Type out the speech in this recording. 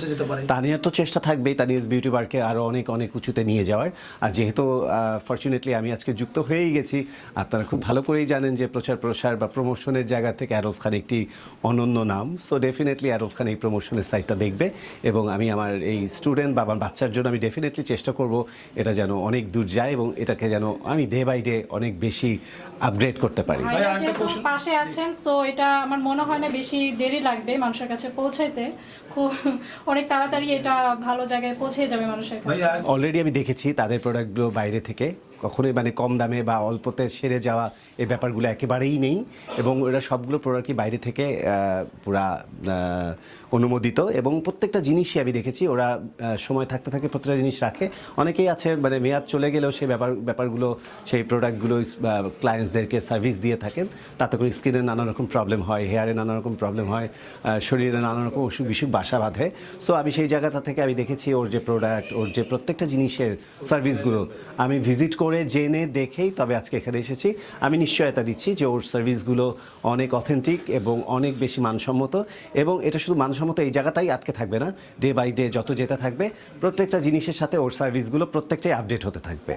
পৌঁছে যেতে পারি। তানিয়ার তো চেষ্টা থাকবেই তানিয়াস বিউটি বারকে আরও অনেক অনেক উঁচুতে নিয়ে যাওয়ার। আর যেহেতু ফর্চুনেটলি আমি আজকে যুক্ত হয়েই গেছি, আপনারা খুব ভালো করেই জানেন যে প্রচার প্রসার বা প্রমোশনের জায়গা থেকে আরফ খান একটি অনন্য নাম। সো ডেফিনেটলি আরফ খান এই প্রমোশনের সাইটটা দেখবে এবং আমি আমার এই স্টুডেন্ট বা আমার বাচ্চার জন্য আমি ডেফিনেটলি চেষ্টা করব এটা যেন অনেক দূর যায় এবং এটাকে যেন আমি ডে বাই ডে অনেক বেশি আপগ্রেড করতে পারি। ভাই, আরেকটা যেহেতু question। পাশে আছেন, সো এটা আমার মনে হয় না বেশি দেরি লাগবে মানুষের কাছে পৌঁছাইতে। খুব অনেক তাড়াতাড়ি এটা ভালো জায়গায় পৌঁছে যাবে মানুষের ভাই, কাছে। অলরেডি আমি দেখেছি তাদের প্রোডাক্টগুলো বাইরে থেকে কখনোই মানে কম দামে বা অল্পতে সেরে যাওয়া এই ব্যাপারগুলো একেবারেই নেই এবং ওরা সবগুলো প্রোডাক্টই বাইরে থেকে পুরা অনুমোদিত এবং প্রত্যেকটা জিনিসই আমি দেখেছি ওরা সময় থাকতে থাকে প্রত্যেকটা জিনিস রাখে। অনেকেই আছে মানে মেয়াদ চলে গেলেও সেই ব্যাপারগুলো সেই প্রোডাক্টগুলো ক্লায়েন্টসদেরকে সার্ভিস দিয়ে থাকেন, তাতে করে স্কিনে নানা রকম প্রবলেম হয়, হেয়ারে নানা রকম প্রবলেম হয়, শরীরে নানা রকম অসুখ বিসুখ বাসা বাঁধে। সো আমি সেই জায়গাটা থেকে আমি দেখেছি ওর যে প্রোডাক্ট, ওর যে প্রত্যেকটা জিনিসের সার্ভিসগুলো আমি ভিজিট করে জেনে দেখেই তবে আজকে এখানে এসেছি। আমি নিশ্চয়তা দিচ্ছি যে ওর সার্ভিসগুলো অনেক অথেন্টিক এবং অনেক বেশি মানসম্মত এবং এটা শুধু মানসম্মত এই জায়গাটাই আটকে থাকবে না, ডে বাই ডে যত যেতে থাকবে প্রত্যেকটা জিনিসের সাথে ওর সার্ভিসগুলো প্রত্যেকটাই আপডেট হতে থাকবে।